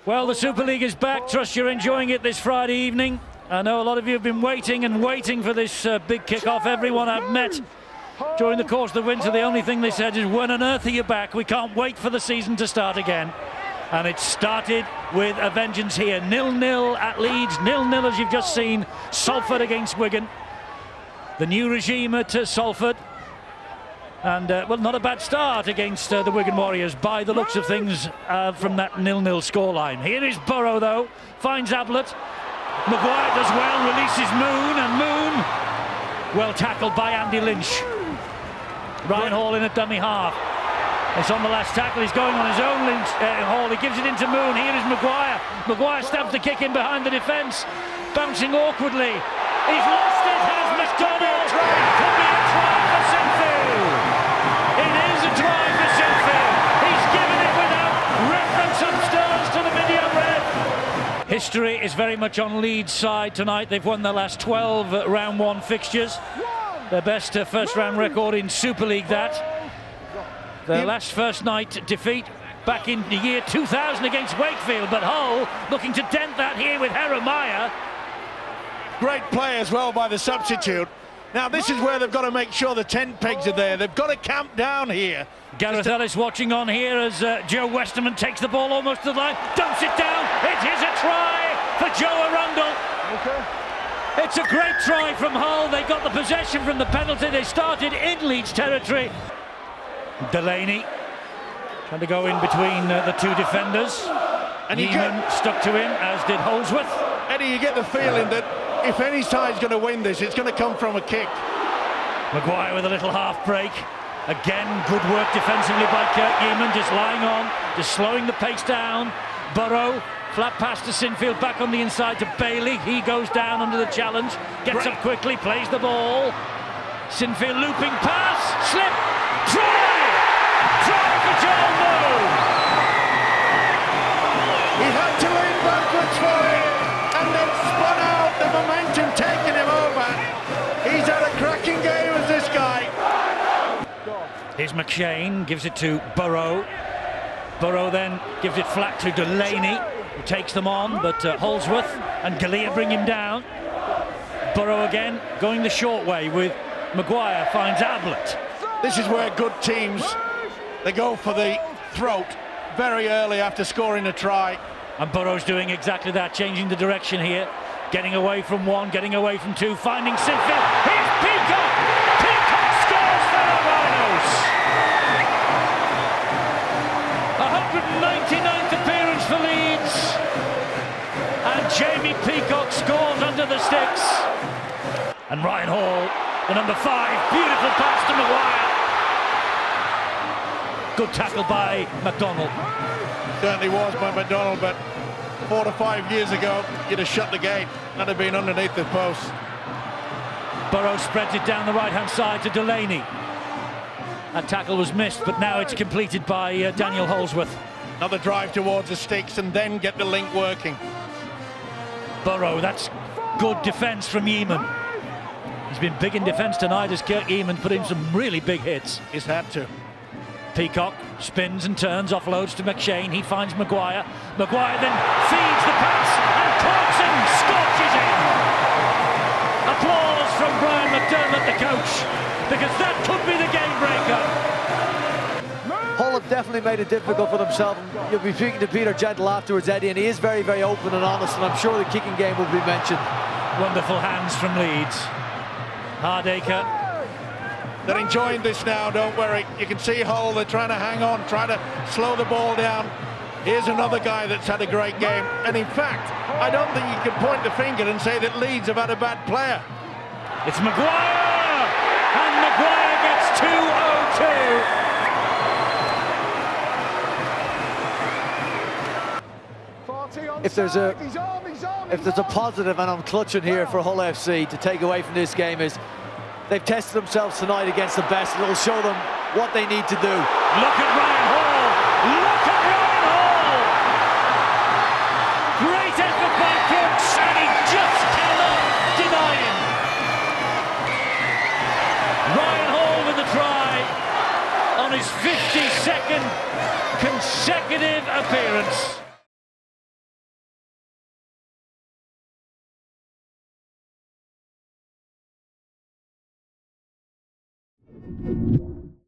Well, the Super League is back. Trust you're enjoying it this Friday evening. I know a lot of you have been waiting and waiting for this big kick-off. Everyone I've met during the course of the winter, the only thing they said is, when on earth are you back? We can't wait for the season to start again. And it started with a vengeance here. 0-0 at Leeds, 0-0 as you've just seen. Salford against Wigan. The new regime at Salford. And, well, not a bad start against the Wigan Warriors by the looks of things from that 0-0 scoreline. Here is Burrow, though, finds Ablett. Maguire does well, releases Moon, and Moon, well tackled by Andy Lynch. Ryan Hall in a dummy half. It's on the last tackle, he's going on his own, Lynch, Hall, he gives it into Moon. Here is Maguire. Maguire stabs the kick in behind the defence, bouncing awkwardly. He's lost it, has McDonald. Could be a try for Sinfield. It is a try for Sinfield. He's given it without reference upstairs to the video ref. History is very much on Leeds' side tonight. They've won their last 12 round one fixtures. Their best first round record in Super League, that. Their last first night defeat back in the year 2000 against Wakefield, but Hull looking to dent that here with Jeremiah. Great play as well by the substitute. Now this is where they've got to make sure the tent pegs are there. They've got to camp down here. Gareth Ellis watching on here as Joe Westerman takes the ball almost to the line, dumps it down. It is a try for Joe Arundel. Okay. It's a great try from Hull. They got the possession from the penalty. They started in Leeds territory. Delaney trying to go in between the two defenders. And Neiman stuck to him, as did Holsworth. Eddie, you get the feeling that if any side's going to win this, it's going to come from a kick. Maguire with a little half break. Again, good work defensively by Kurt Yeaman, just lying on, just slowing the pace down. Burrow, flat pass to Sinfield, back on the inside to Bailey. He goes down under the challenge, gets up quickly, plays the ball. Sinfield looping pass, slip, try! Try for Joel Moon! He had to lean backwards for it, and then spun out, the momentum taking him over. He's had a cracking game as this guy. Here's McShane, gives it to Burrow. Burrow then gives it flat to Delaney, who takes them on, but Holsworth and Galea bring him down. Burrow again, going the short way with Maguire, finds Ablett. This is where good teams, they go for the throat very early after scoring a try. And Burrow's doing exactly that, changing the direction here, getting away from one, getting away from two, finding Sinfield. Here's Peacock! Peacock scores for the Rhinos! 199th appearance for Leeds, and Jamie Peacock scores under the sticks. And Ryan Hall, the number 5, beautiful pass to Maguire. Good tackle by McDonald. Certainly was by McDonald, but 4 to 5 years ago, you'd have shut the gate. That'd have been underneath the post. Burrow spreads it down the right-hand side to Delaney. That tackle was missed, but now it's completed by Daniel Holsworth. Another drive towards the sticks and then get the link working. Burrow, that's good defence from Yeaman. He's been big in defence tonight as Kurt Yeaman put in some really big hits. He's had to. Peacock spins and turns, offloads to McShane. He finds Maguire. Maguire then feeds the pass, and Clarkson scorches it. Applause from Brian McDermott, the coach, because that could be the game breaker. Hull have definitely made it difficult for themselves. You'll be speaking to Peter Gentle afterwards, Eddie, and he is very, very open and honest, and I'm sure the kicking game will be mentioned. Wonderful hands from Leeds. Hardacre. They're enjoying this now, don't worry. You can see Hull, they're trying to hang on, trying to slow the ball down. Here's another guy that's had a great game. And in fact, I don't think you can point the finger and say that Leeds have had a bad player. It's Maguire! And Maguire gets 2-0-2. If there's a positive, and I'm clutching here for Hull FC to take away from this game, is they've tested themselves tonight against the best, and it'll show them what they need to do. Look at Ryan Hall! Look at Ryan Hall! Great effort by Brooks, and he just cannot deny him. Ryan Hall with the try on his 52nd consecutive appearance. you.